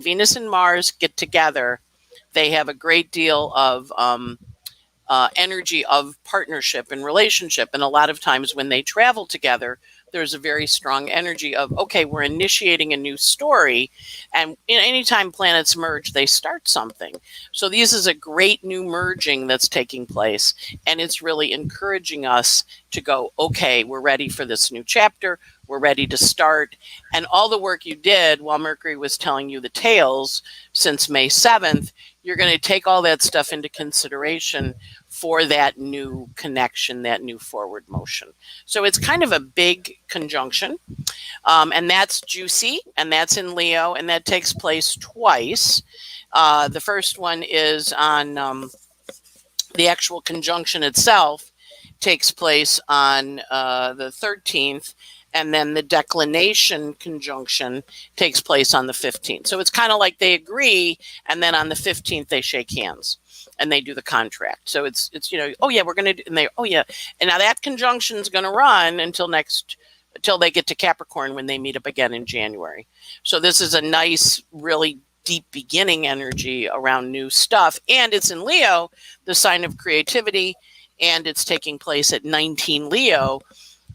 Venus and Mars get together, they have a great deal of energy of partnership and relationship. And a lot of times when they travel together, there's a very strong energy of, okay, we're initiating a new story. And anytime planets merge, they start something. So this is a great new merging that's taking place. And it's really encouraging us to go, okay, we're ready for this new chapter. We're ready to start. And all the work you did while Mercury was telling you the tales since May 7th, you're going to take all that stuff into consideration for that new connection, that new forward motion. So it's kind of a big conjunction, and that's juicy, and that's in Leo, and that takes place twice. The first one is on the actual conjunction itself takes place on the 13th, and then the declination conjunction takes place on the 15th. So it's kind of like they agree, and then on the 15th they shake hands and they do the contract. So it's oh yeah, we're going to do, and they, oh yeah. And now that conjunction is going to run until they get to Capricorn when they meet up again in January. So this is a nice, really deep beginning energy around new stuff. And it's in Leo, the sign of creativity, and it's taking place at 19 Leo,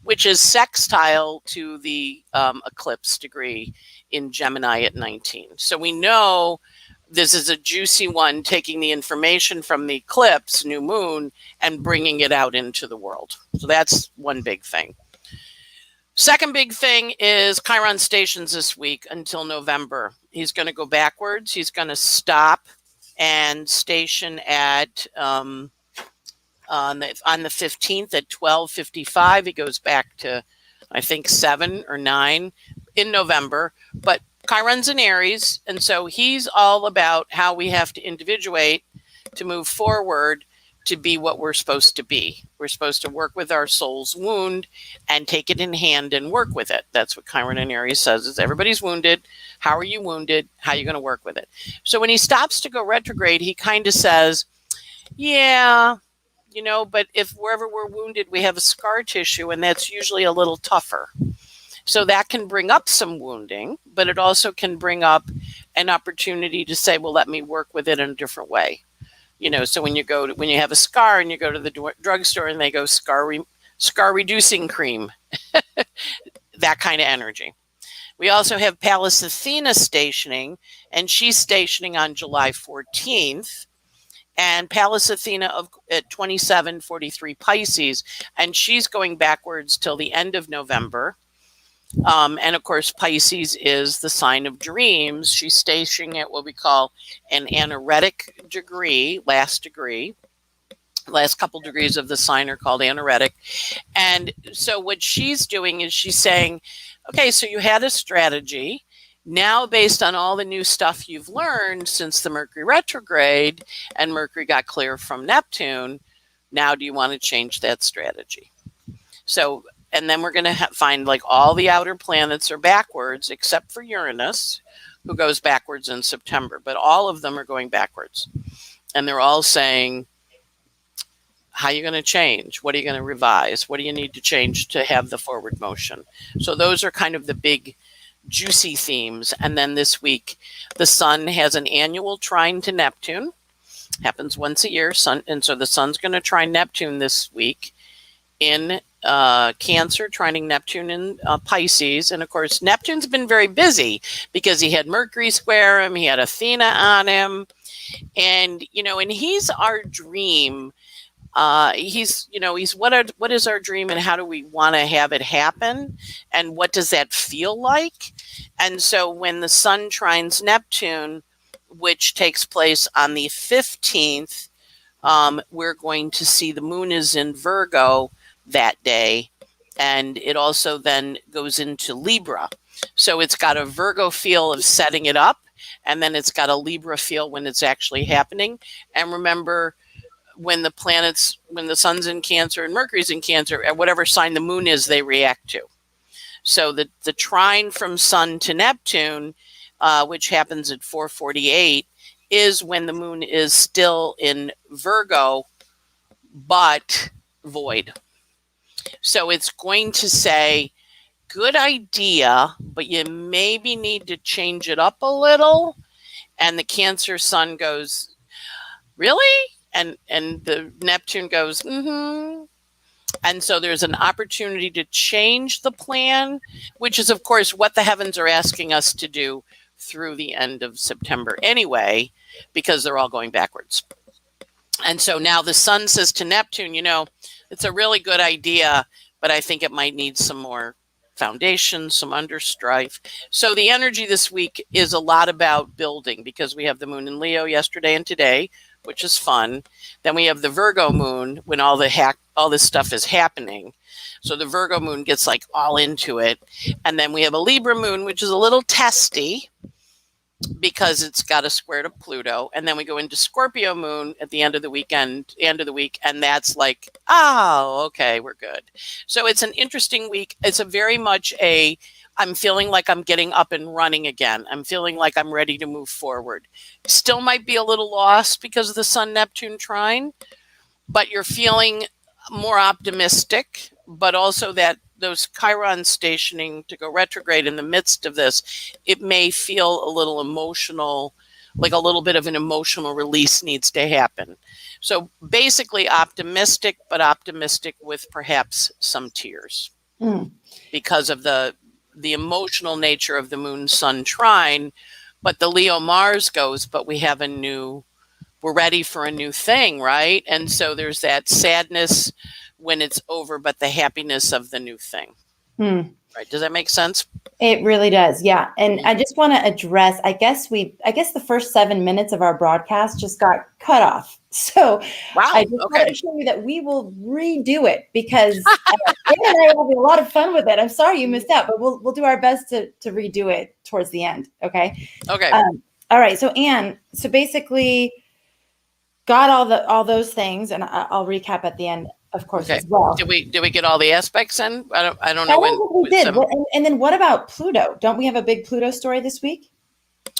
which is sextile to the eclipse degree in Gemini at 19. So we know this is a juicy one, taking the information from the eclipse, new moon, and bringing it out into the world. So that's one big thing. Second big thing is Chiron stations this week until November. He's going to go backwards. He's going to stop and station at on the 15th at 12:55. He goes back to, I think, 7 or 9 in November. But Chiron's in Aries, and so he's all about how we have to individuate to move forward to be what we're supposed to be. We're supposed to work with our soul's wound and take it in hand and work with it. That's what Chiron in Aries says, is everybody's wounded. How are you wounded? How are you going to work with it? So when he stops to go retrograde, he kind of says, yeah, but if wherever we're wounded, we have a scar tissue, and that's usually a little tougher. So that can bring up some wounding, but it also can bring up an opportunity to say, well, let me work with it in a different way. So when you have a scar and you go to the drugstore and they go scar reducing cream, that kind of energy. We also have Pallas Athena stationing, and she's stationing on July 14th. And Pallas Athena at 2743 Pisces, and she's going backwards till the end of November. And of course, Pisces is the sign of dreams. She's stationing at what we call an anaretic degree, last couple degrees of the sign are called anaretic. And so what she's doing is she's saying, okay, so you had a strategy. Now, based on all the new stuff you've learned since the Mercury retrograde and Mercury got clear from Neptune, now do you want to change that strategy? So, and then we're going to find like all the outer planets are backwards except for Uranus, who goes backwards in September. But all of them are going backwards. And they're all saying, how are you going to change? What are you going to revise? What do you need to change to have the forward motion? So those are kind of the big juicy themes. And then this week, the Sun has an annual trine to Neptune. Happens once a year. And so the Sun's going to trine Neptune this week in Cancer, trining Neptune in Pisces. And of course, Neptune's been very busy because he had Mercury square him, he had Athena on him. And, and he's our dream. He's what is our dream and how do we want to have it happen? And what does that feel like? And so when the Sun trines Neptune, which takes place on the 15th, we're going to see the moon is in Virgo that day. And it also then goes into Libra. So it's got a Virgo feel of setting it up. And then it's got a Libra feel when it's actually happening. And remember, when the Sun's in Cancer and Mercury's in Cancer, at whatever sign the moon is, they react to. So the trine from Sun to Neptune, which happens at 4:48, is when the moon is still in Virgo, but void. So it's going to say, good idea, but you maybe need to change it up a little. And the Cancer sun goes, really? And the Neptune goes, mm-hmm. And so there's an opportunity to change the plan, which is, of course, what the heavens are asking us to do through the end of September anyway, because they're all going backwards. And so now the sun says to Neptune, it's a really good idea, but I think it might need some more foundation, some understrife. So the energy this week is a lot about building, because we have the moon in Leo yesterday and today, which is fun. Then we have the Virgo moon when all this stuff is happening. So the Virgo moon gets like all into it. And then we have a Libra moon, which is a little testy because it's got a square to Pluto. And then we go into Scorpio moon at the end of the week, and that's like, oh, okay, we're good. So it's an interesting week. It's a very much I'm feeling like I'm getting up and running again. I'm feeling like I'm ready to move forward. Still might be a little lost because of the Sun-Neptune trine, but you're feeling more optimistic, but also that those Chiron stationing to go retrograde in the midst of this, it may feel a little emotional, like a little bit of an emotional release needs to happen. So basically optimistic, but optimistic with perhaps some tears because of the emotional nature of the moon sun trine. But the Leo Mars goes, but we're ready for a new thing, right? And so there's that sadness when it's over, but the happiness of the new thing. Right? Does that make sense? It really does. Yeah. And I just want to address, I guess the first 7 minutes of our broadcast just got cut off. So I just want to show you that we will redo it, because Anne and I will have a lot of fun with it. I'm sorry you missed out, but we'll do our best to redo it towards the end. Okay. Okay. All right. So Anne, basically got all those things, and I'll recap at the end, of course, as well. Did we get all the aspects in? I don't know when we did. And then what about Pluto? Don't we have a big Pluto story this week?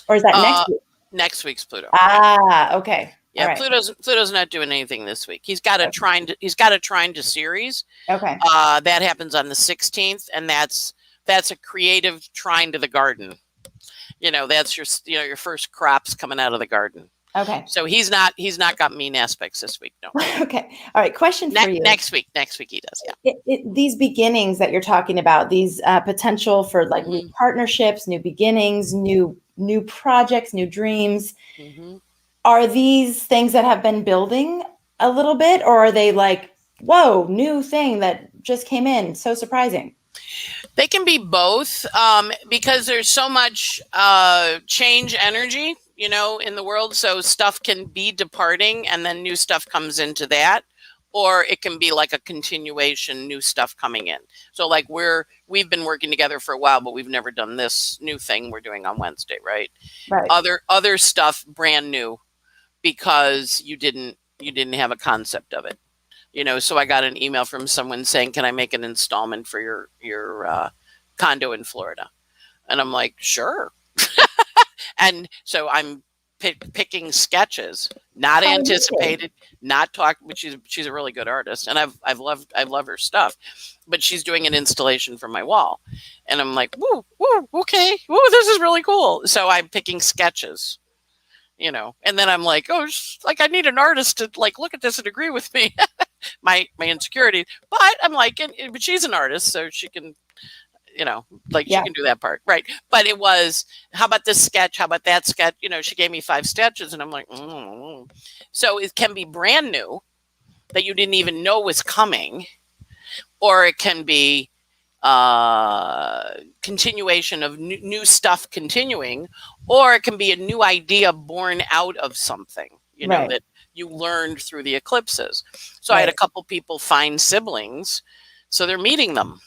Or is that next week? Next week's Pluto. Okay. Yeah, right. Pluto's not doing anything this week. He's got a trine to Ceres. Okay. That happens on the 16th, and that's a creative trine to the garden. That's your first crops coming out of the garden. Okay. So he's not got mean aspects this week. No. Okay. All right. Question for you. Next week he does. Yeah. These beginnings that you're talking about, these potential for like new partnerships, new beginnings, new projects, new dreams. Are these things that have been building a little bit, or are they like, whoa, new thing that just came in? So surprising. They can be both, because there's so much change energy, in the world. So stuff can be departing and then new stuff comes into that, or it can be like a continuation, new stuff coming in. So like we've been working together for a while, but we've never done this new thing we're doing on Wednesday, right? Right. Other stuff brand new because you didn't have a concept of it. So I got an email from someone saying, can I make an installment for your condo in Florida? And I'm like, sure. And so I'm picking sketches, not anticipated, not talked, but she's a really good artist. And I love her stuff, but she's doing an installation for my wall. And I'm like, woo, okay. Woo, this is really cool. So I'm picking sketches. And then I'm like, oh, I need an artist to like look at this and agree with me. my insecurity, but I'm like, but she's an artist, so she can, she can do that part, right? But it was, how about this sketch? How about that sketch? She gave me 5 sketches, and I'm like, So it can be brand new that you didn't even know was coming, or it can be continuation of new stuff continuing, or it can be a new idea born out of something, right, that you learned through the eclipses. So I had a couple people find siblings, so they're meeting them.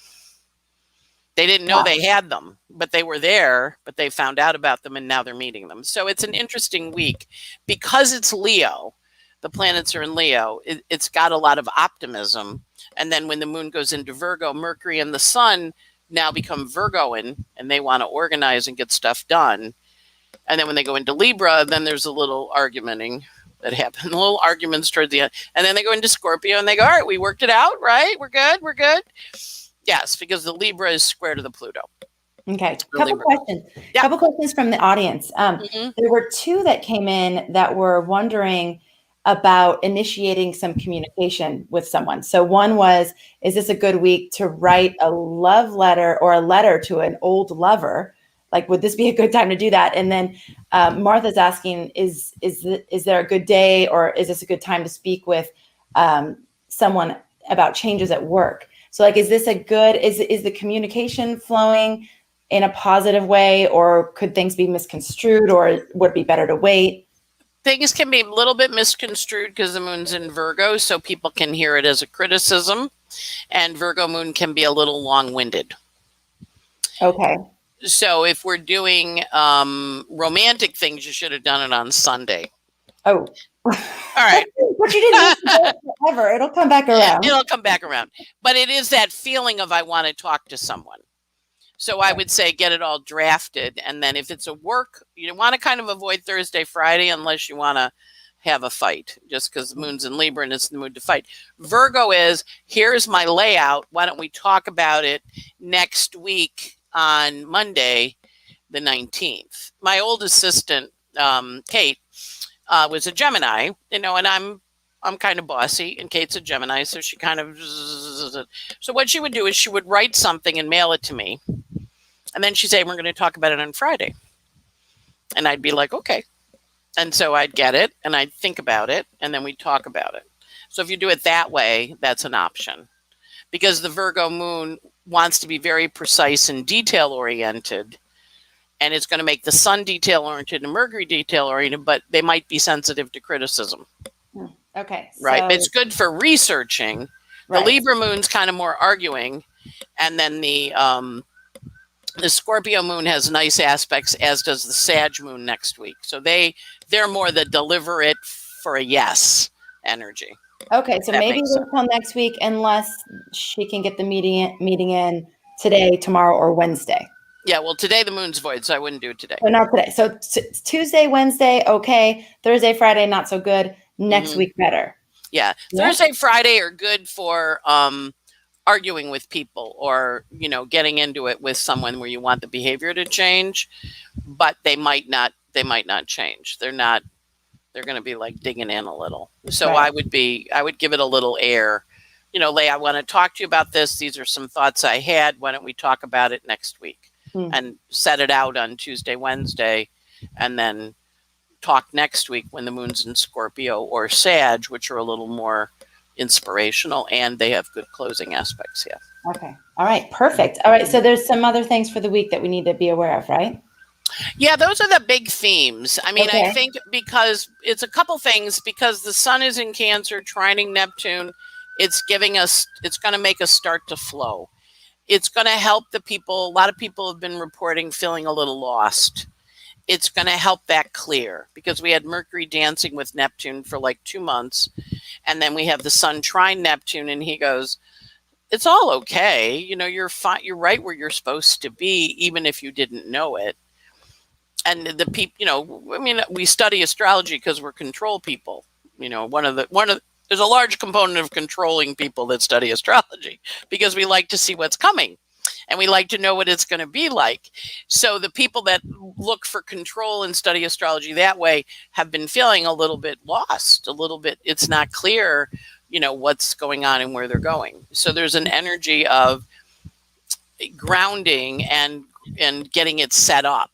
They didn't know they had them, but they were there, but they found out about them, and now they're meeting them. So it's an interesting week because it's Leo. The planets are in Leo. It's got a lot of optimism. And then when the moon goes into Virgo, Mercury and the sun now become Virgoan, and they want to organize and get stuff done. And then when they go into Libra, then there's a little argumenting that happen, little arguments towards the end. And then they go into Scorpio and they go, all right, we worked it out, right? We're good. Yes, because the Libra is square to the Pluto. Okay. Couple questions from the audience. There were two that came in that were wondering about initiating some communication with someone. So one was, is this a good week to write a love letter or a letter to an old lover? Like, would this be a good time to do that? And then Martha's asking, is there a good day, or is this a good time to speak with someone about changes at work? So like, is this is the communication flowing in a positive way, or could things be misconstrued, or would it be better to wait? Things can be a little bit misconstrued because the moon's in Virgo, so people can hear it as a criticism, and Virgo moon can be a little long-winded. Okay. So if we're doing romantic things, you should have done it on Sunday. Oh. All right. But you didn't do it forever. It'll come back around. Yeah, it'll come back around. But it is that feeling of I want to talk to someone. So I would say get it all drafted. And then if it's a work, you want to kind of avoid Thursday, Friday, unless you want to have a fight, just because the moon's in Libra and it's in the mood to fight. Virgo is, here's my layout. Why don't we talk about it next week on Monday, the 19th? My old assistant, Kate, was a Gemini, and I'm kind of bossy, and Kate's a Gemini, so she kind of, so what she would do is she would write something and mail it to me. And then she'd say, we're going to talk about it on Friday. And I'd be like, okay. And so I'd get it and I'd think about it, and then we'd talk about it. So if you do it that way, that's an option, because the Virgo moon wants to be very precise and detail oriented. And it's going to make the sun detail oriented and Mercury detail oriented, but they might be sensitive to criticism. Okay. Right. So, it's good for researching. The Libra moon's kind of more arguing. And then the Scorpio moon has nice aspects, as does the Sag moon next week. So they're more the deliver it for a yes energy. Okay. So maybe we'll come next week, unless she can get the meeting in today, tomorrow, or Wednesday. Yeah, well, today the moon's void, so I wouldn't do it today. So not today. So Tuesday, Wednesday, okay. Thursday, Friday, not so good. Next week, better. Yeah. Thursday, Friday are good for arguing with people, or, getting into it with someone where you want the behavior to change, but they might not change. They're going to be like digging in a little. So I would give it a little air. Leigh, I want to talk to you about this. These are some thoughts I had. Why don't we talk about it next week? And set it out on Tuesday, Wednesday, and then talk next week when the moon's in Scorpio or Sag, which are a little more inspirational and they have good closing aspects. Yeah. Okay. All right. Perfect. All right. So there's some other things for the week that we need to be aware of, right? Yeah, those are the big themes. I mean, I think because it's a couple things, because the sun is in Cancer, trining Neptune, it's going to make us start to flow. It's going to help the people. A lot of people have been reporting feeling a little lost. It's going to help that clear, because we had Mercury dancing with Neptune for like 2 months. And then we have the sun trine Neptune, and he goes, it's all okay. You're fine. You're right where you're supposed to be, even if you didn't know it. And the people, we study astrology because we're control people. There's a large component of controlling people that study astrology, because we like to see what's coming and we like to know what it's going to be like. So the people that look for control and study astrology that way have been feeling a little bit lost, a little bit. It's not clear, what's going on and where they're going. So there's an energy of grounding and getting it set up,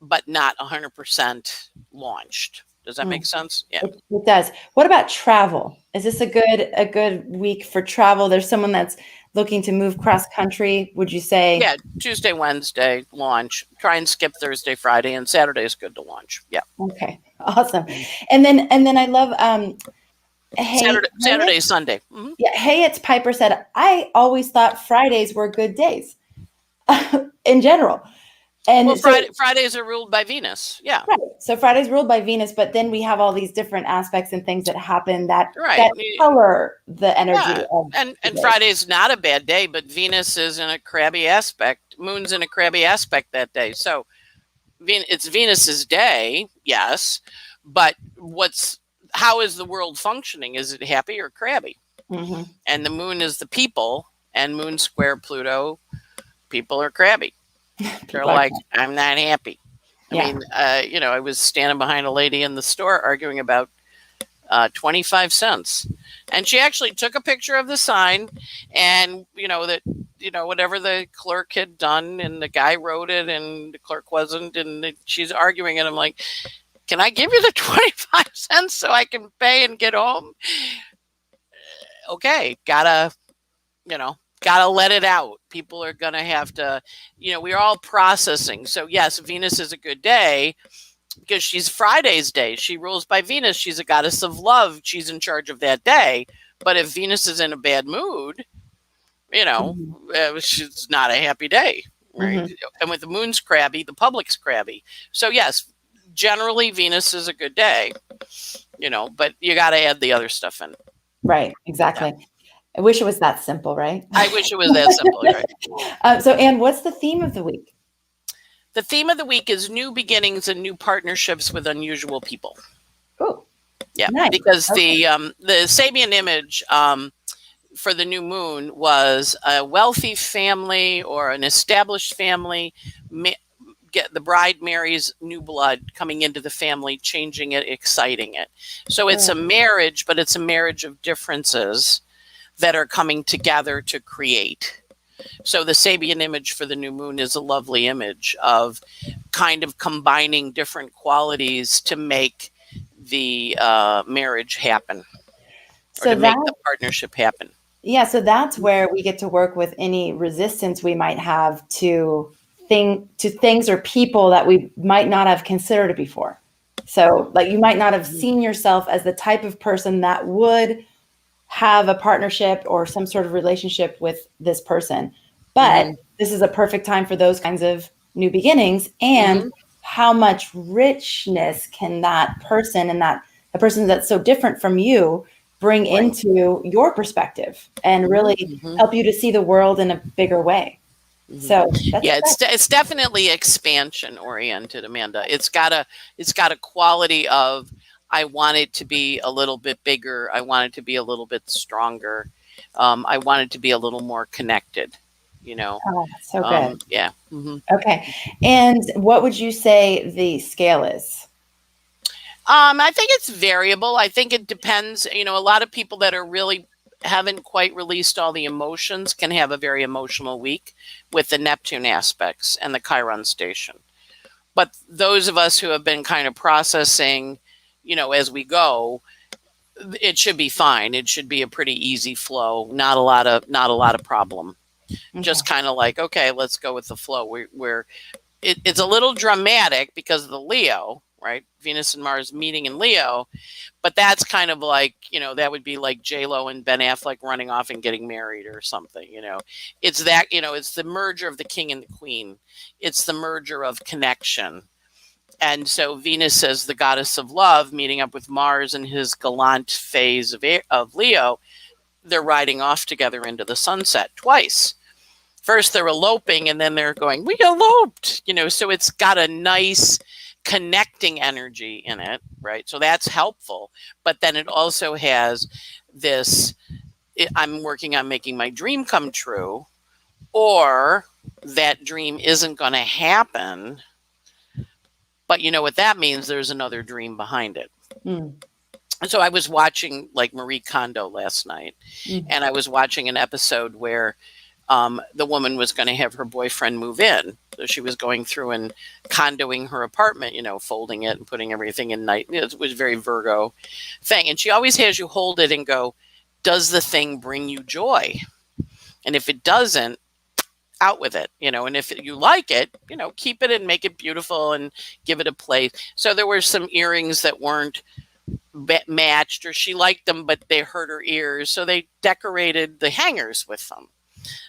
but not 100% launched. Does that make sense? Yeah, it does. What about travel? Is this a good week for travel? There's someone that's looking to move cross country. Would you say? Yeah, Tuesday, Wednesday launch. Try and skip Thursday, Friday, and Saturday is good to launch. Yeah. Okay. Awesome. And then I love Saturday, Sunday. Mm-hmm. Yeah. Hey, it's Piper said, I always thought Fridays were good days in general. And Fridays are ruled by Venus. Yeah. Right. So Friday's ruled by Venus, but then we have all these different aspects and things that happen that color the energy. Yeah. And Friday's not a bad day, but Venus is in a crabby aspect. Moon's in a crabby aspect that day. So it's Venus's day, yes, but how is the world functioning? Is it happy or crabby? Mm-hmm. And the moon is the people, and moon square Pluto, people are crabby. They're like, I'm not happy. I mean, I was standing behind a lady in the store arguing about 25 cents. And she actually took a picture of the sign and, whatever the clerk had done, and the guy wrote it and the clerk wasn't. And she's arguing. And I'm like, can I give you the 25 cents so I can pay and get home? Okay. Gotta let it out. People are going to have to, we're all processing. So yes, Venus is a good day because she's Friday's day. She rules by Venus. She's a goddess of love. She's in charge of that day. But if Venus is in a bad mood, it's not a happy day, right? Mm-hmm. And with the moon's crabby, the public's crabby. So yes, generally Venus is a good day, but you got to add the other stuff in. Right. Exactly. Yeah. I wish it was that simple, right? I wish it was that simple, right? So, Anne, what's the theme of the week? The theme of the week is new beginnings and new partnerships with unusual people. Oh, yeah, nice. Because the Sabian image for the new moon was a wealthy family or an established family. The bride marries new blood coming into the family, changing it, exciting it. So it's a marriage, but it's a marriage of differences that are coming together to create. So the Sabian image for the new moon is a lovely image of kind of combining different qualities to make the marriage happen, or to make the partnership happen. Yeah, so that's where we get to work with any resistance we might have to things or people that we might not have considered before. So like you might not have seen yourself as the type of person that would have a partnership or some sort of relationship with this person. But this is a perfect time for those kinds of new beginnings. And how much richness can that person and that a person that's so different from you bring into your perspective and really help you to see the world in a bigger way. So it's definitely expansion oriented, Amanda. It's got a quality of, I want it to be a little bit bigger. I want it to be a little bit stronger. I want it to be a little more connected, Oh, that's so good. Yeah. Okay. And what would you say the scale is? I think it's variable. I think it depends. A lot of people that are really haven't quite released all the emotions can have a very emotional week with the Neptune aspects and the Chiron station. But those of us who have been kind of processing, as we go, it should be fine. It should be a pretty easy flow. Not a lot of problem. Okay. Just kind of like, okay, let's go with the flow. It's a little dramatic because of the Leo, right? Venus and Mars meeting in Leo, but that's kind of like, that would be like J-Lo and Ben Affleck running off and getting married or something, It's that, it's the merger of the king and the queen. It's the merger of connection. And so Venus as the goddess of love meeting up with Mars in his gallant phase of Leo, they're riding off together into the sunset twice. First they're eloping and then they're going, we eloped, so it's got a nice connecting energy in it, right? So that's helpful. But then it also has this, I'm working on making my dream come true, or that dream isn't going to happen. But you know what that means? There's another dream behind it. So I was watching like Marie Kondo last night, and I was watching an episode where the woman was going to have her boyfriend move in. So she was going through and condoing her apartment, folding it and putting everything in night. It was very Virgo thing. And she always has you hold it and go, does the thing bring you joy? And if it doesn't, out with it, and if you like it, keep it and make it beautiful and give it a place. So there were some earrings that weren't matched, or she liked them, but they hurt her ears. So they decorated the hangers with them.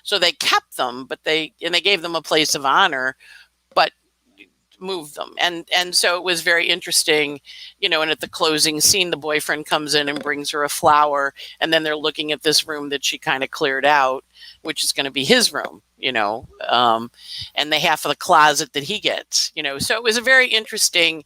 So they kept them, but they gave them a place of honor, but moved them. And so it was very interesting, and at the closing scene, the boyfriend comes in and brings her a flower. And then they're looking at this room that she kind of cleared out, which is going to be his room, and the half of the closet that he gets, So it was a very interesting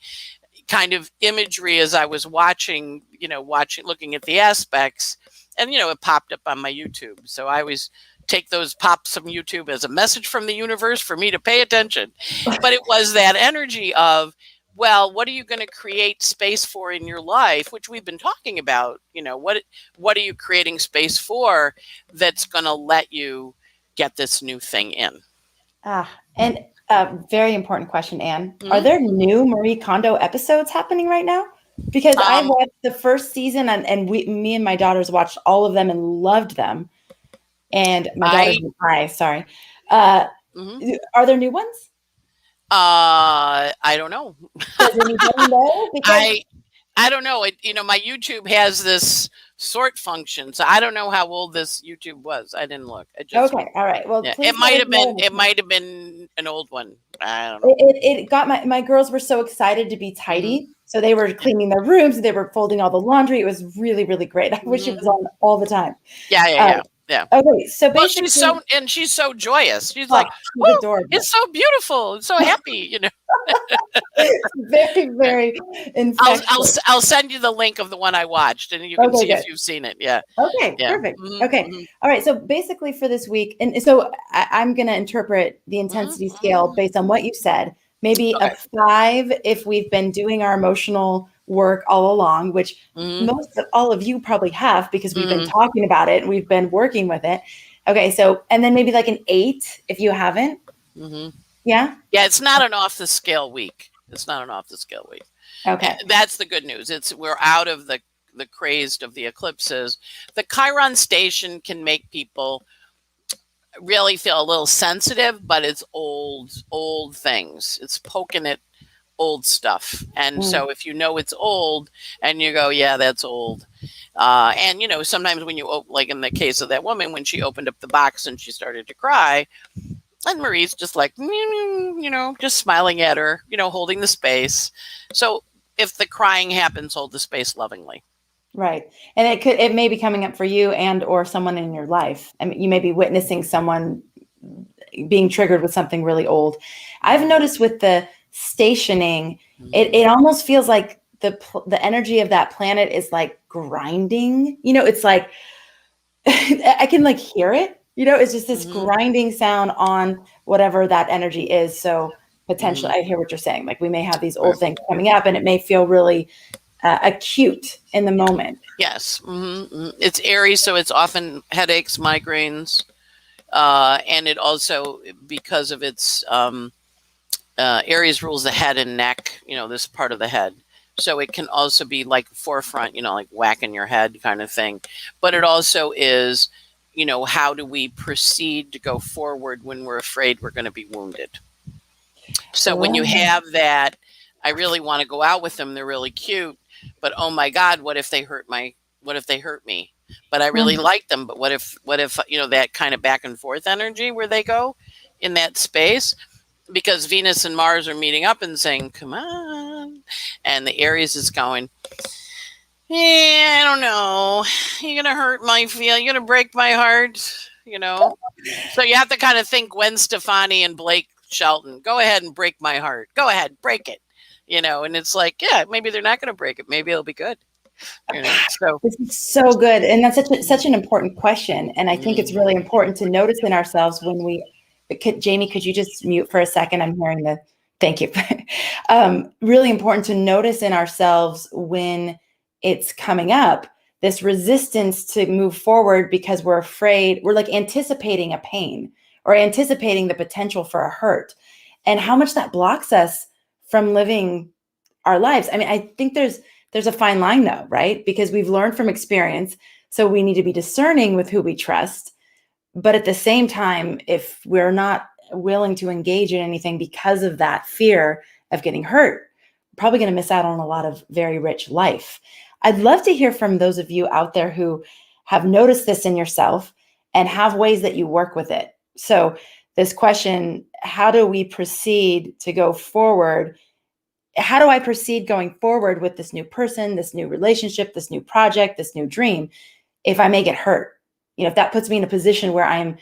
kind of imagery as I was watching, looking at the aspects, and, it popped up on my YouTube. So I was take those pops from YouTube as a message from the universe for me to pay attention. But it was that energy of, well, what are you going to create space for in your life, which we've been talking about? What are you creating space for that's going to let you get this new thing in? And a very important question, Anne. Mm-hmm. Are there new Marie Kondo episodes happening right now? Because I watched the first season and me and my daughters watched all of them and loved them. And my daughters, sorry. Are there new ones? I don't know. Does anybody know? Because I don't know. My YouTube has this sort function, so I don't know how old this YouTube was. I didn't look. Okay, all right. Well, it might have been. It might have been an old one. I don't know. It got my girls were so excited to be tidy, so they were cleaning their rooms. They were folding all the laundry. It was really, really great. I wish it was on all the time. Yeah. Okay, so basically, she's so joyous. She's like, adorable. It's so beautiful. It's so happy, Very, very infectious. I'll send you the link of the one I watched, and you can see if you've seen it. Yeah. Okay, perfect. Okay, all right. So basically, for this week, and so I'm going to interpret the intensity scale based on what you said. Maybe a 5 if we've been doing our emotional work all along, which all of you probably have, because we've been talking about it and we've been working with it. Okay, so and then maybe like an 8 if you haven't. Yeah, it's not an off the scale week. Okay, and that's the good news. We're out of the crazed of the eclipses. The Chiron station can make people really feel a little sensitive, but it's old things. It's poking at old stuff. And so if it's old and you go, yeah, that's old. And sometimes when you like in the case of that woman, when she opened up the box and she started to cry, and Marie's just like, just smiling at her, holding the space. So if the crying happens, hold the space lovingly. Right. And it may be coming up for you and or someone in your life. I mean, you may be witnessing someone being triggered with something really old. I've noticed with the stationing, it almost feels like the energy of that planet is like grinding. It's like I can like hear it. It's just this grinding sound on whatever that energy is. So potentially, I hear what you're saying. Like we may have these old things coming up, and it may feel really acute in the moment. Yes. It's Aries, so it's often headaches, migraines, and it also, because of its Aries rules the head and neck, this part of the head. So it can also be like forefront, like whacking your head kind of thing. But it also is, how do we proceed to go forward when we're afraid we're going to be wounded? So when you have that, I really want to go out with them. They're really cute. But oh my God, what if they hurt me? But I really like them. But what if that kind of back and forth energy where they go in that space, because Venus and Mars are meeting up and saying, come on. And the Aries is going, I don't know. You're going to hurt my feel. You're going to break my heart, So you have to kind of think Gwen Stefani and Blake Shelton. Go ahead and break my heart. Go ahead, break it. And it's like, yeah, maybe they're not going to break it. Maybe it'll be good. So this is so good. And that's such an important question. And I think it's really important to notice in ourselves when Jamie, could you just mute for a second? I'm hearing thank you. Really important to notice in ourselves when it's coming up, this resistance to move forward because we're afraid, we're like anticipating a pain or anticipating the potential for a hurt, and how much that blocks us from living our lives. I mean, I think there's a fine line though, right? Because we've learned from experience. So we need to be discerning with who we trust. But at the same time, if we're not willing to engage in anything because of that fear of getting hurt, we're probably going to miss out on a lot of very rich life. I'd love to hear from those of you out there who have noticed this in yourself and have ways that you work with it. So this question, how do we proceed to go forward? How do I proceed going forward with this new person, this new relationship, this new project, this new dream, if I may get hurt? If that puts me in a position where I'm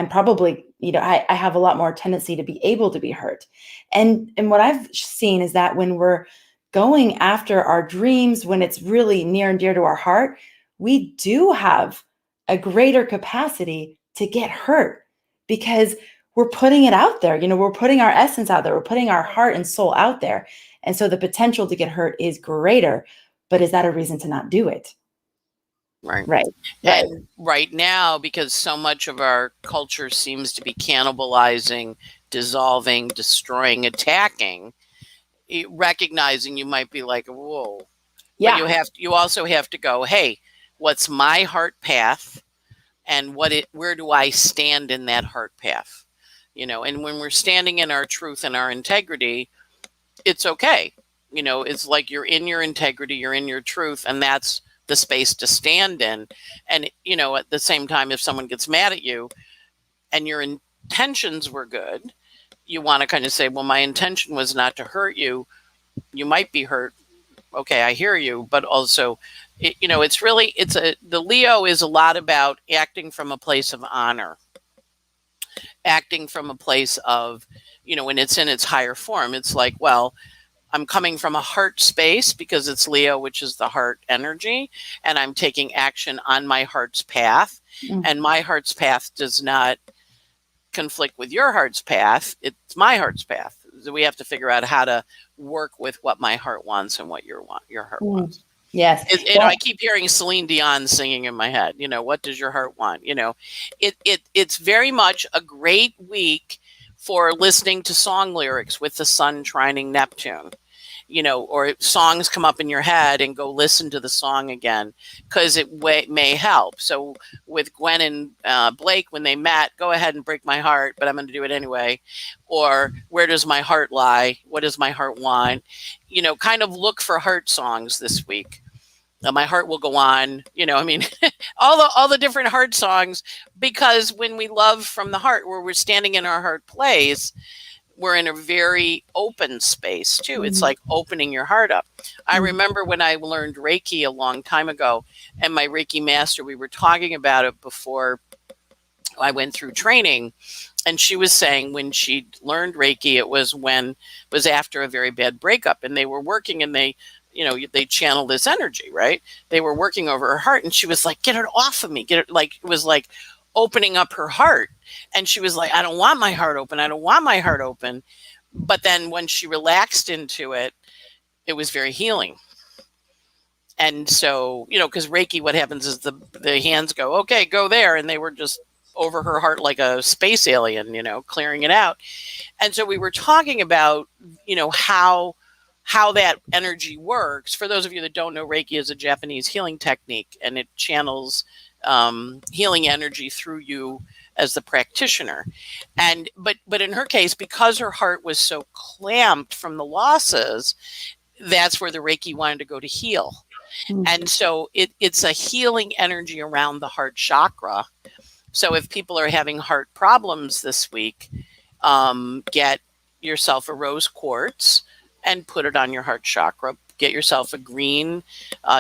probably, I have a lot more tendency to be able to be hurt. And what I've seen is that when we're going after our dreams, when it's really near and dear to our heart, we do have a greater capacity to get hurt because we're putting it out there. We're putting our essence out there. We're putting our heart and soul out there. And so the potential to get hurt is greater, but is that a reason to not do it? Right. And right now, because so much of our culture seems to be cannibalizing, dissolving, destroying, attacking, recognizing you might be like, whoa. Yeah. But you also have to go, hey, what's my heart path? And where do I stand in that heart path? And when we're standing in our truth and our integrity, it's okay. It's like you're in your integrity, you're in your truth, and that's the space to stand in. And, at the same time, if someone gets mad at you and your intentions were good, you want to kind of say, well, my intention was not to hurt you. You might be hurt. Okay, I hear you. But also, the Leo is a lot about acting from a place of honor, acting from a place of, when it's in its higher form. It's like, well, I'm coming from a heart space because it's Leo, which is the heart energy, and I'm taking action on my heart's path. Mm-hmm. And my heart's path does not conflict with your heart's path. It's my heart's path. So we have to figure out how to work with what my heart wants and what your heart wants. Yes. I keep hearing Celine Dion singing in my head. What does your heart want? It's very much a great week for listening to song lyrics with the sun trining Neptune, or songs come up in your head and go listen to the song again because it may help. So with Gwen and Blake, when they met, go ahead and break my heart, but I'm going to do it anyway. Or where does my heart lie? What does my heart want? Kind of look for heart songs this week. My heart will go on, all the different heart songs, because when we love from the heart, where we're standing in our heart place, we're in a very open space too. Mm-hmm. It's like opening your heart up. Mm-hmm. I remember when I learned Reiki a long time ago, and my Reiki master, we were talking about it before I went through training, and she was saying when she learned Reiki, it was after a very bad breakup, and they were working, and they channel this energy, right? They were working over her heart, and she was like, get it off of me. It was like opening up her heart. And she was like, I don't want my heart open. I don't want my heart open. But then when she relaxed into it, it was very healing. And so, because Reiki, what happens is the hands go, okay, go there. And they were just over her heart like a space alien, clearing it out. And so we were talking about, how that energy works. For those of you that don't know, Reiki is a Japanese healing technique, and it channels healing energy through you as the practitioner. And but in her case, because her heart was so clamped from the losses, that's where the Reiki wanted to go to heal. Mm-hmm. And so it's a healing energy around the heart chakra. So if people are having heart problems this week, get yourself a rose quartz and put it on your heart chakra. Get yourself a green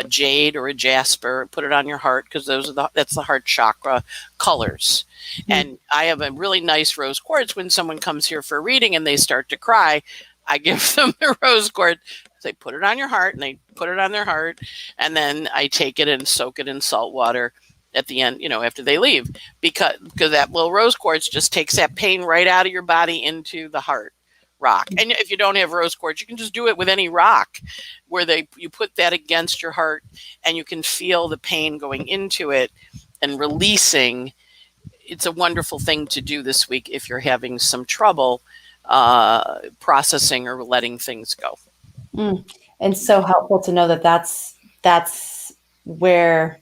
jade or a jasper, put it on your heart, because that's the heart chakra colors. Mm-hmm. And I have a really nice rose quartz. When someone comes here for a reading and they start to cry, I give them the rose quartz. They put it on your heart, and they put it on their heart, and then I take it and soak it in salt water at the end, after they leave, because that little rose quartz just takes that pain right out of your body into the heart rock. And if you don't have rose quartz, you can just do it with any rock, where you put that against your heart, and you can feel the pain going into it and releasing. It's a wonderful thing to do this week if you're having some trouble processing or letting things go. And so helpful to know that that's where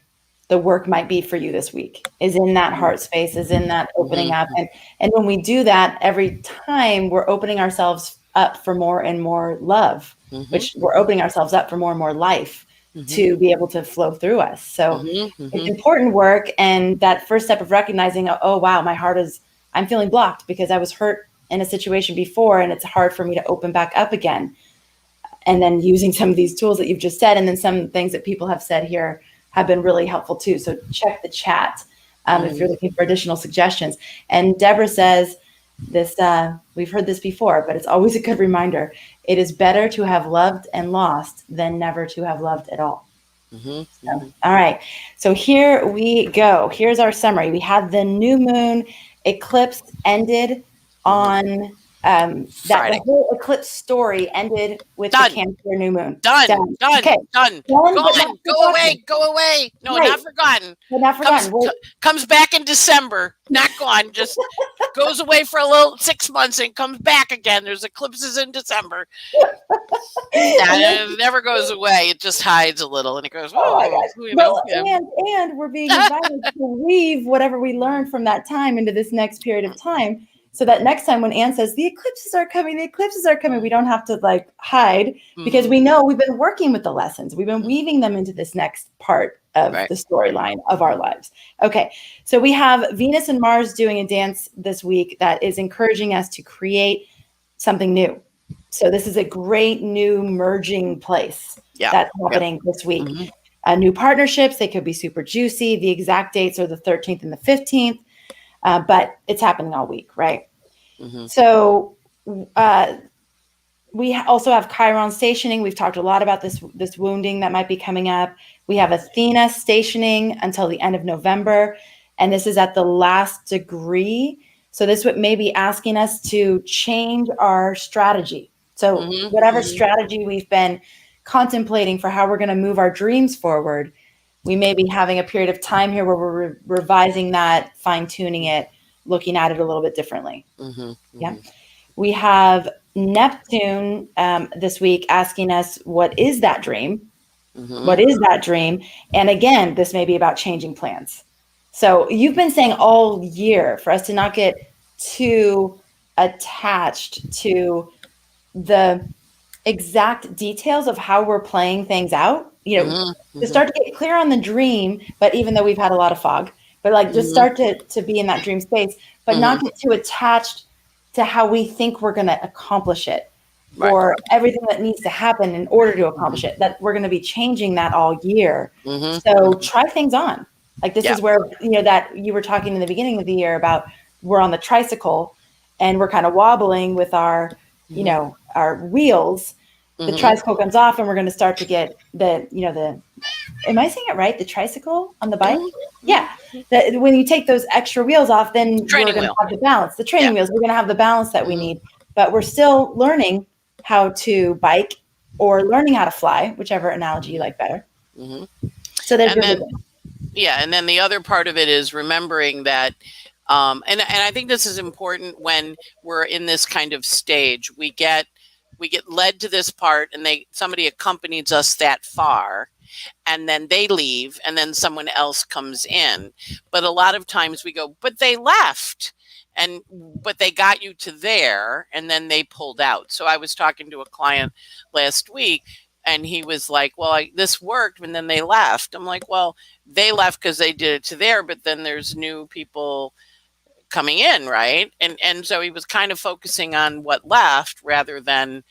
the work might be for you this week, is in that heart space, is in that opening up. And when we do that, every time we're opening ourselves up for more and more love, which we're opening ourselves up for more and more life to be able to flow through us. So it's important work. And that first step of recognizing, oh, wow, my heart I'm feeling blocked because I was hurt in a situation before, and it's hard for me to open back up again. And then using some of these tools that you've just said, and then some things that people have said here have been really helpful too. So check the chat if you're looking for additional suggestions. And Deborah says this, we've heard this before, but it's always a good reminder. It is better to have loved and lost than never to have loved at all. All right. So here we go. Here's our summary. We had the new moon eclipse ended on the whole eclipse story ended with the Cancer new moon. Done. Okay. Done. Gone. Go away. No, right. not forgotten. But not forgotten. Comes back in December. Not gone. Just goes away for a little 6 months and comes back again. There's eclipses in December. It never goes away. It just hides a little, and it goes. Oh my gosh! And we're being invited to weave whatever we learned from that time into this next period of time, so that next time when Anne says the eclipses are coming, we don't have to hide, because we know we've been working with the lessons. We've been weaving them into this next part of the storyline of our lives. Okay, so we have Venus and Mars doing a dance this week that is encouraging us to create something new. So this is a great new merging place that's happening this week. New partnerships, they could be super juicy. The exact dates are the 13th and the 15th, but it's happening all week, right? So we also have Chiron stationing. We've talked a lot about this wounding that might be coming up. We have Athena stationing until the end of November, and this is at the last degree. So this may be asking us to change our strategy. So whatever strategy we've been contemplating for how we're going to move our dreams forward, we may be having a period of time here where we're revising that, fine-tuning it, looking at it a little bit differently. Yeah. We have Neptune this week asking us, what is that dream? What is that dream? And again, this may be about changing plans. So you've been saying all year for us to not get too attached to the exact details of how we're playing things out, to start to get clear on the dream, but even though we've had a lot of fog, but just start to be in that dream space, but not get too attached to how we think we're going to accomplish it, or everything that needs to happen in order to accomplish it, that we're going to be changing that all year. So try things on. This is where, that you were talking in the beginning of the year about, we're on the tricycle and we're kind of wobbling with our, our wheels. The tricycle comes off and we're going to start to get am I saying it right? The tricycle on the bike? Yeah. When you take those extra wheels off, then we're going to have the balance. The training wheels, we're going to have the balance that we need, but we're still learning how to bike or learning how to fly, whichever analogy you like better. So there's and then the other part of it is remembering that, and I think this is important when we're in this kind of stage. We get led to this part, and somebody accompanies us that far, and then they leave, and then someone else comes in. But a lot of times we go, but they left, but they got you to there, and then they pulled out. So I was talking to a client last week, and he was like, well, this worked, and then they left. I'm like, well, they left because they did it to there, but then there's new people coming in, right? And so he was kind of focusing on what left rather than,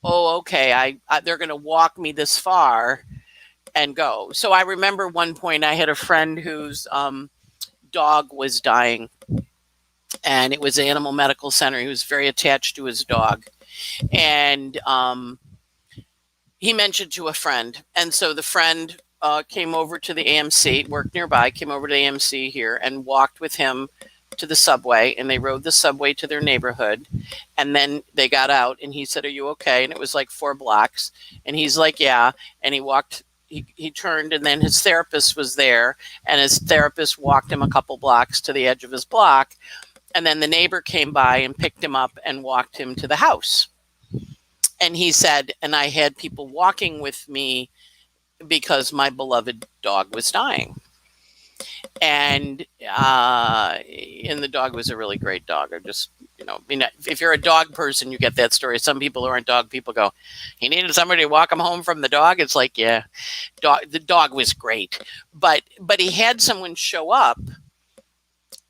okay, they're going to walk me this far and go. So I remember one point I had a friend whose dog was dying, and it was the animal medical center. He was very attached to his dog, and he mentioned to a friend, and so the friend came over to the AMC, worked nearby, came over to the AMC here and walked with him to the subway, and they rode the subway to their neighborhood, and then they got out, and he said, are you okay? And it was like 4 blocks, and he's like, yeah, and he walked, he turned, and then his therapist was there, and his therapist walked him a couple blocks to the edge of his block, and then the neighbor came by and picked him up and walked him to the house. And he said, and I had people walking with me because my beloved dog was dying. And the dog was a really great dog. I just, if you're a dog person, you get that story. Some people who aren't dog people go, he needed somebody to walk him home from the dog. It's like, yeah, the dog was great. But he had someone show up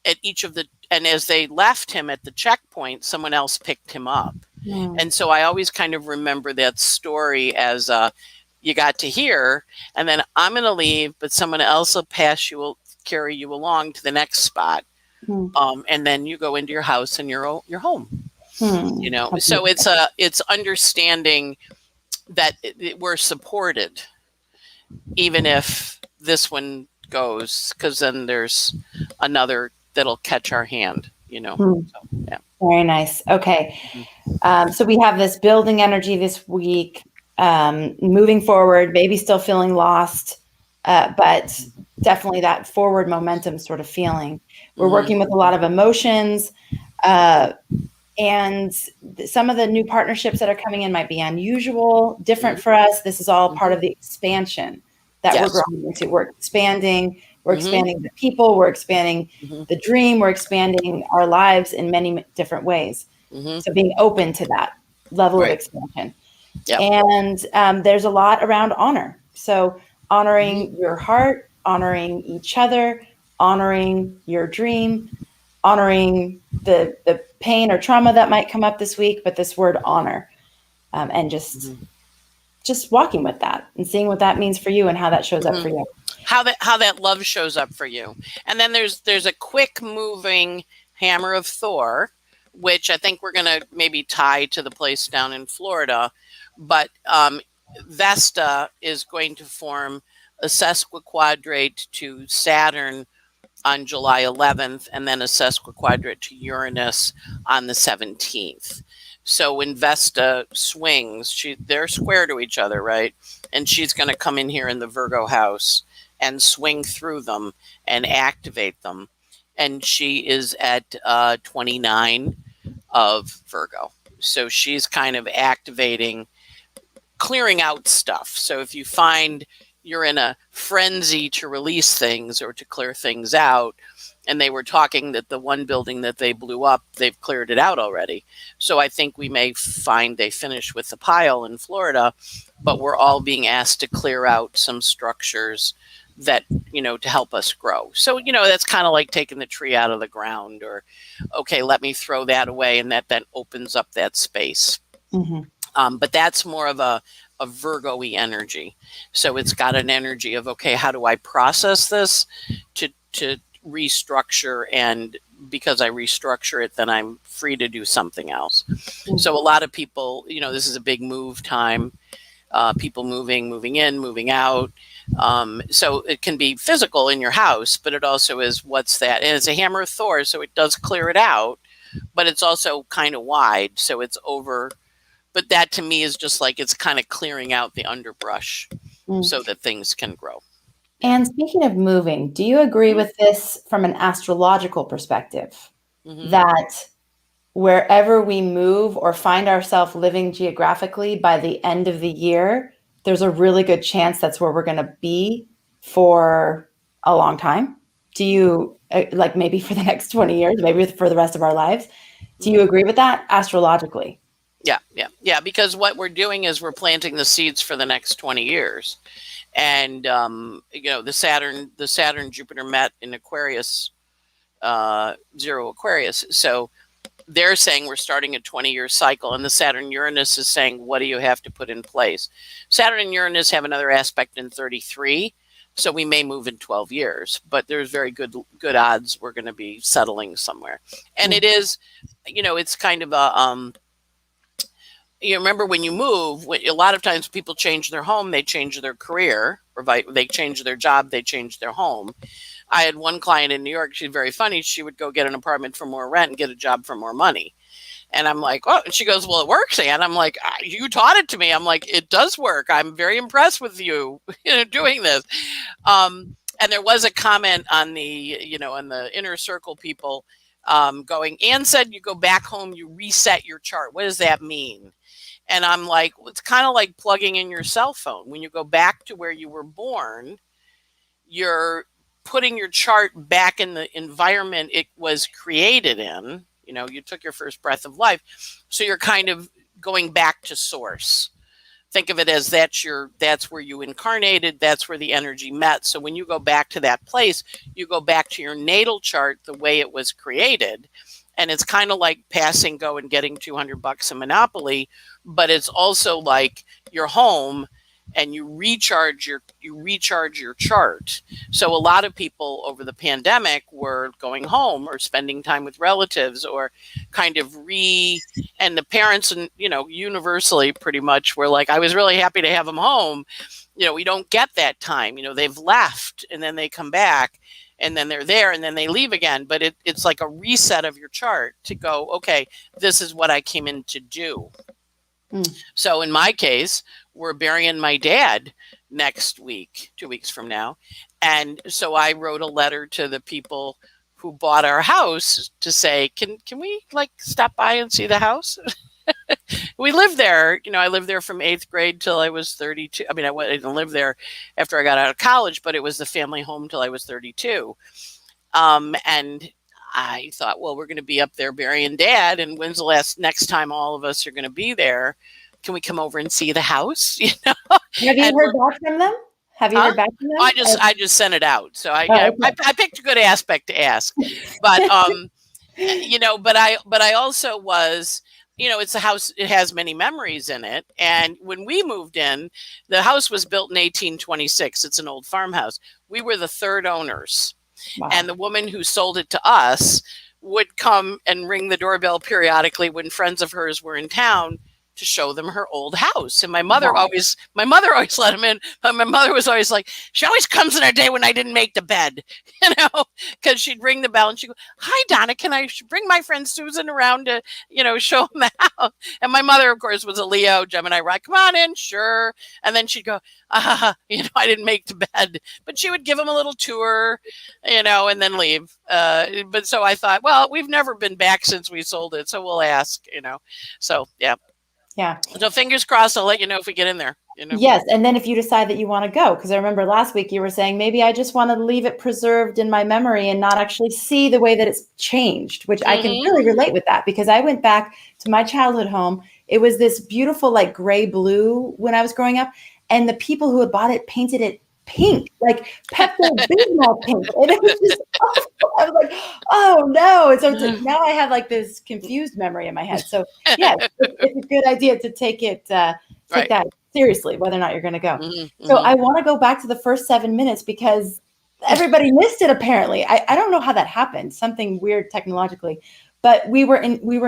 at each of and as they left him at the checkpoint, someone else picked him up. And so I always kind of remember that story as you got to hear, and then I'm going to leave, but someone else will will carry you along to the next spot. And then you go into your house and you're home. So it's understanding that we're supported. even if this one goes, because then there's another that'll catch our hand, So, yeah. Very nice. Okay. So we have this building energy this week, moving forward, maybe still feeling lost, but definitely that forward momentum sort of feeling. We're working with a lot of emotions, and some of the new partnerships that are coming in might be unusual, different for us. This is all part of the expansion that we're growing into. We're expanding the people, we're expanding the dream, we're expanding our lives in many different ways. So being open to that level of expansion. And there's a lot around honor. So honoring your heart, honoring each other, honoring your dream, honoring the pain or trauma that might come up this week, but this word honor, and just walking with that and seeing what that means for you and how that shows up for you. How that love shows up for you. And then there's a quick moving hammer of Thor, which I think we're going to maybe tie to the place down in Florida. But Vesta is going to form a sesquiquadrate to Saturn on July 11th, and then a sesquiquadrate to Uranus on the 17th. So when Vesta swings, they're square to each other, right? And she's going to come in here in the Virgo house and swing through them and activate them. And she is at 29 of Virgo. So she's kind of activating, clearing out stuff. So if you find you're in a frenzy to release things or to clear things out, and they were talking that the one building that they blew up, they've cleared it out already. So I think we may find they finish with the pile in Florida, but we're all being asked to clear out some structures that, to help us grow. So, that's kind of like taking the tree out of the ground, or, okay, let me throw that away. And that then opens up that space. But that's more of a Virgo-y energy. So it's got an energy of, okay, how do I process this to restructure? And because I restructure it, then I'm free to do something else. So a lot of people, this is a big move time. People moving in, moving out. So it can be physical in your house, but it also is, what's that? And it's a hammer of Thor, so it does clear it out, but it's also kind of wide, so it's over. But that to me is just like, it's kind of clearing out the underbrush so that things can grow. And speaking of moving, do you agree with this from an astrological perspective, that wherever we move or find ourselves living geographically, by the end of the year, there's a really good chance that's where we're going to be for a long time? Do you, like maybe for the next 20 years, maybe for the rest of our lives? Do you agree with that astrologically? Yeah. Because what we're doing is we're planting the seeds for the next 20 years. And, the Saturn Jupiter met in Aquarius, 0 Aquarius. So they're saying we're starting a 20-year cycle, and the Saturn Uranus is saying, what do you have to put in place? Saturn and Uranus have another aspect in 33. So we may move in 12 years, but there's very good odds we're going to be settling somewhere. And it is, it's kind of a, you remember when you move, a lot of times people change their home, they change their career, or they change their job, they change their home. I had one client in New York, she's very funny. She would go get an apartment for more rent and get a job for more money. And I'm like, oh, and she goes, well, it works, Anne. I'm like, you taught it to me. I'm like, it does work. I'm very impressed with you, doing this. And there was a comment on the, on the inner circle people going, Anne said you go back home, you reset your chart. What does that mean? And I'm like, well, it's kind of like plugging in your cell phone. When you go back to where you were born, you're putting your chart back in the environment it was created in. You took your first breath of life. So you're kind of going back to source. Think of it as that's where you incarnated. That's where the energy met. So when you go back to that place, you go back to your natal chart the way it was created. And it's kind of like passing go and getting $200 in Monopoly, but it's also like your home, and you recharge your chart. So a lot of people over the pandemic were going home or spending time with relatives, or kind of and the parents, and universally pretty much were like, I was really happy to have them home. we don't get that time. They've left and then they come back and then they're there and then they leave again. But it's like a reset of your chart to go, okay, this is what I came in to do. So in my case, we're burying my dad next week, 2 weeks from now. And so I wrote a letter to the people who bought our house to say, can we like stop by and see the house? We lived there. I lived there from 8th grade till I was 32. I mean, I didn't live there after I got out of college, but it was the family home till I was 32. And I thought, well, we're going to be up there burying Dad, and when's the next time all of us are going to be there? Can we come over and see the house? Have you heard back from them? Have you heard back from them? I just sent it out. So I picked a good aspect to ask, but but I also was. It's a house, it has many memories in it. And when we moved in, the house was built in 1826. It's an old farmhouse. We were the third owners. Wow. And the woman who sold it to us would come and ring the doorbell periodically when friends of hers were in town to show them her old house. And my mother always let him in. But my mother was always like, she always comes in a day when I didn't make the bed, because she'd ring the bell and she'd go, hi, Donna, can I bring my friend Susan around to, show them the house? And my mother, of course, was a Leo, Gemini, right? Come on in, sure. And then she'd go, I didn't make the bed, but she would give him a little tour, and then leave. But so I thought, well, we've never been back since we sold it, so we'll ask, so yeah. Yeah. So fingers crossed, I'll let you know if we get in there. Yes. And then if you decide that you want to go, because I remember last week you were saying, maybe I just want to leave it preserved in my memory and not actually see the way that it's changed, which I can really relate with that, because I went back to my childhood home. It was this beautiful, like gray blue when I was growing up. And the people who had bought it painted it pink, like Pepto-Bismol pink. And it was just awful. I was like, oh no. And so now I have like this confused memory in my head. So yeah, it's a good idea to take that seriously, whether or not you're going to go. So I want to go back to the first 7 minutes because everybody missed it. Apparently. I don't know how that happened, something weird technologically, but we were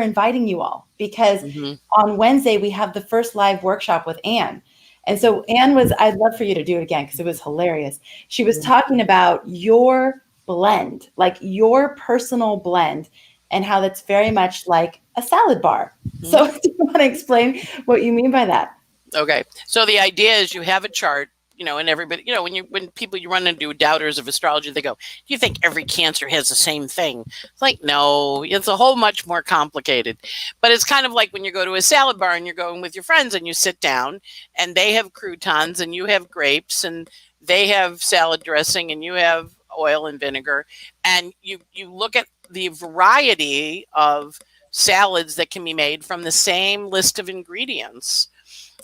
inviting you all because on Wednesday we have the first live workshop with Anne. And so Anne I'd love for you to do it again because it was hilarious. She was talking about your blend, like your personal blend, and how that's very much like a salad bar. So do you want to explain what you mean by that? Okay. So the idea is you have a chart, and everybody, when people you run into doubters of astrology, they go, do you think every Cancer has the same thing? It's like, no, it's a whole much more complicated. But it's kind of like when you go to a salad bar and you're going with your friends and you sit down and they have croutons and you have grapes and they have salad dressing and you have oil and vinegar. And you look at the variety of salads that can be made from the same list of ingredients,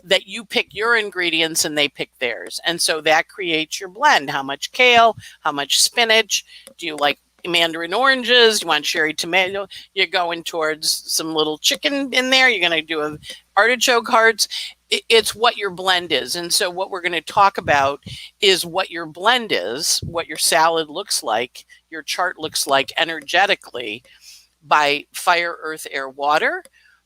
that you pick your ingredients and they pick theirs. And so that creates your blend. How much kale, how much spinach, do you like mandarin oranges, you want cherry tomato, you're going towards some little chicken in there, you're going to do an artichoke hearts. It's what your blend is. And so what we're going to talk about is what your blend is, what your salad looks like, your chart looks like energetically, by fire, earth, air, water,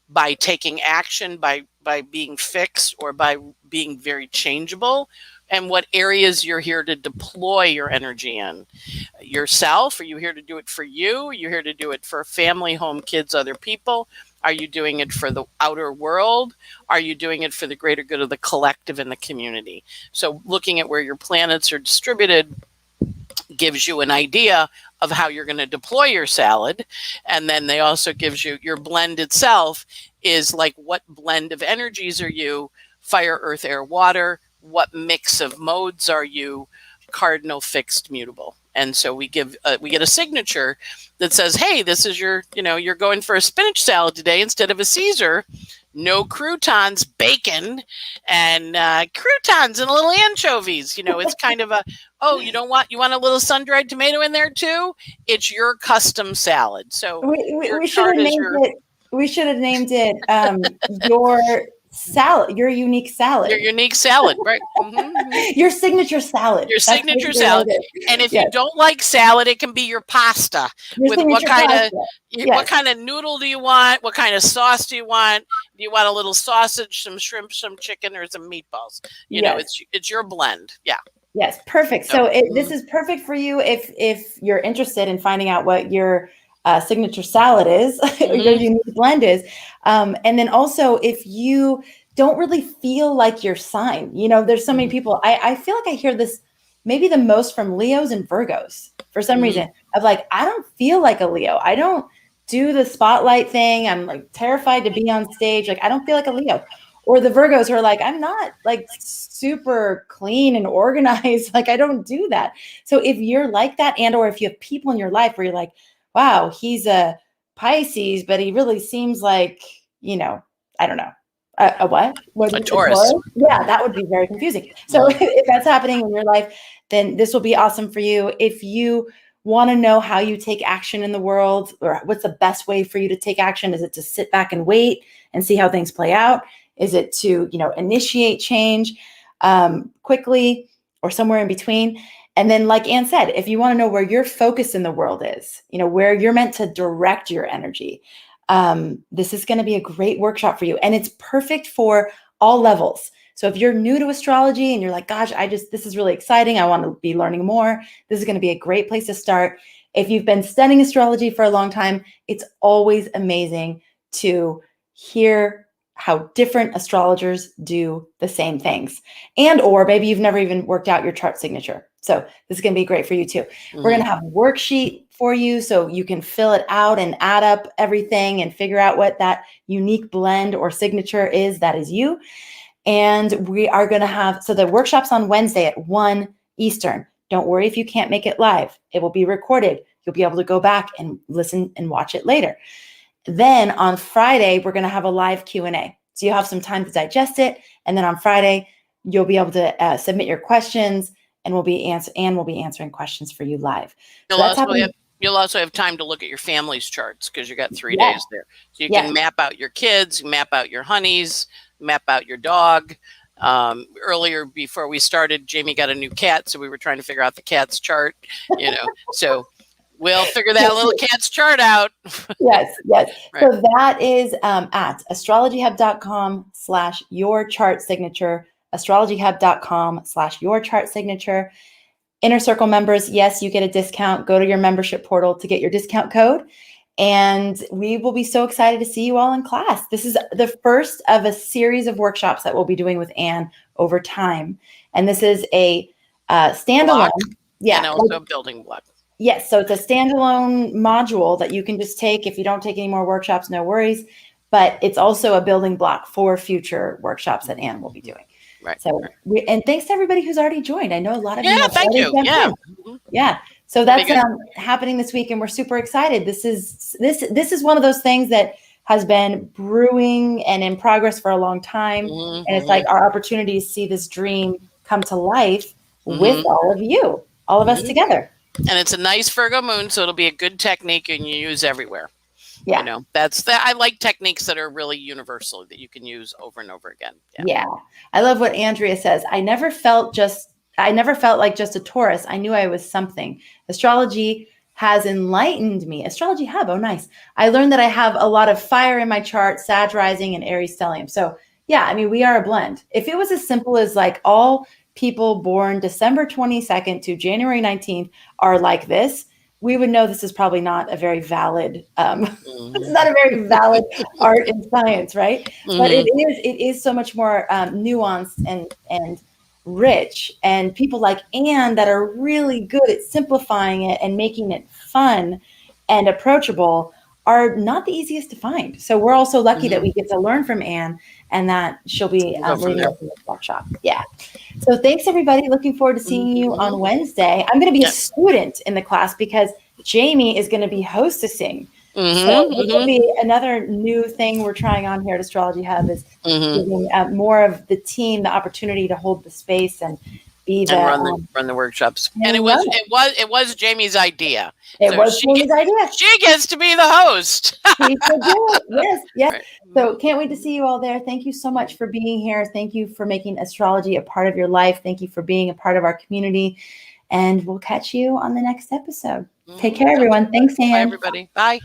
by taking action, by being fixed, or by being very changeable, and what areas you're here to deploy your energy in. Yourself, are you here to do it for you? Are you here to do it for family, home, kids, other people? Are you doing it for the outer world? Are you doing it for the greater good of the collective and the community? So looking at where your planets are distributed gives you an idea of how you're going to deploy your salad. And then they also gives you your blend itself is like, what blend of energies are you? Fire, earth, air, water. What mix of modes are you? Cardinal, fixed, mutable. And so we get a signature that says, hey, this is your, you're going for a spinach salad today instead of a Caesar. No croutons, bacon, and croutons and a little anchovies. It's kind of you want a little sun-dried tomato in there too? It's your custom salad. So we should have named it your salad. Your unique salad. Your unique salad, right? Mm-hmm. Your signature salad. Your signature salad. And if you don't like salad, it can be your pasta. Your with what kind pasta. of what kind of noodle do you want? What kind of sauce do you want? Do you want a little sausage, some shrimp, some chicken, or some meatballs? You know, it's your blend. Yeah. Yes, perfect. So this is perfect for you if you're interested in finding out what your signature salad is, your unique blend is. And then also if you don't really feel like your sign, you know, there's so many people, I feel like I hear this maybe the most from Leos and Virgos for some reason of like, I don't feel like a Leo. I don't do the spotlight thing. I'm like terrified to be on stage. Like, I don't feel like a Leo. Or the Virgos who are like, I'm not like super clean and organized. Like, I don't do that. So if you're like that, and or if you have people in your life where you're like, wow, he's a Pisces, but he really seems like, you know, I don't know. A what? A Taurus. Yeah, that would be very confusing. So if that's happening in your life, then this will be awesome for you. If you want to know how you take action in the world, or what's the best way for you to take action, is it to sit back and wait and see how things play out? Is it to, you know, initiate change quickly, or somewhere in between? And then, like Anne said, if you want to know where your focus in the world is, you know, where you're meant to direct your energy, this is going to be a great workshop for you. And it's perfect for all levels. So if you're new to astrology and you're like, gosh, this is really exciting, I want to be learning more, this is going to be a great place to start. If you've been studying astrology for a long time, it's always amazing to hear how different astrologers do the same things. And or maybe you've never even worked out your chart signature. So this is going to be great for you too. We're going to have a worksheet for you so you can fill it out and add up everything and figure out what that unique blend or signature is that is you. And we are going to have, so the workshop's on Wednesday at 1 Eastern. Don't worry if you can't make it live. It will be recorded. You'll be able to go back and listen and watch it later. Then on Friday, we're going to have a live Q&A. So you have some time to digest it. And then on Friday, you'll be able to submit your questions, and we'll be answering questions for you live. You'll also have time to look at your family's charts because you got 3 days there. So you can map out your kids, map out your honeys, map out your dog. Earlier, before we started, Jamie got a new cat, so we were trying to figure out the cat's chart, you know. So we'll figure that little cat's chart out. Yes. Right. So that is at astrologyhub.com/yourchartsignature, astrologyhub.com/yourchartsignature. Inner Circle members, yes, you get a discount. Go to your membership portal to get your discount code. And we will be so excited to see you all in class. This is the first of a series of workshops that we'll be doing with Anne over time. And this is a standalone. Block, and also a building block. Yes. So it's a standalone module that you can just take. If you don't take any more workshops, no worries. But it's also a building block for future workshops that Anne will be doing. Right. So, and thanks to everybody who's already joined. I know a lot of you. Thank you. Yeah. So that's happening this week, and we're super excited. This is one of those things that has been brewing and in progress for a long time, and it's like our opportunity to see this dream come to life with all of you, all of us together. And it's a nice Virgo moon, so it'll be a good technique and you use everywhere. Yeah. You know, I like techniques that are really universal that you can use over and over again. Yeah. I love what Andrea says. I never felt like just a Taurus. I knew I was something. Astrology has enlightened me. Astrology Hub. Oh, nice. I learned that I have a lot of fire in my chart, Sag rising and Aries stellium. So yeah, I mean, we are a blend. If it was as simple as like all people born December 22nd to January 19th are like this, we would know this is probably not a very valid, this is not a very valid art and science, right? But it is so much more nuanced and rich. And people like Anne that are really good at simplifying it and making it fun and approachable are not the easiest to find. So we're also lucky that we get to learn from Anne and that she'll be leading us in this workshop. Yeah. So thanks, everybody. Looking forward to seeing you on Wednesday. I'm going to be a student in the class because Jamie is going to be hostessing. So it will be another new thing we're trying on here at Astrology Hub is giving more of the team the opportunity to hold the space and be the run the workshops. And it was Jamie's idea. It was Jamie's idea. She gets to be the host. She should do it. Yes, yes. Right. So can't wait to see you all there. Thank you so much for being here. Thank you for making astrology a part of your life. Thank you for being a part of our community. And we'll catch you on the next episode. Take care, everyone. Thanks, Anne. Bye, everybody. Bye.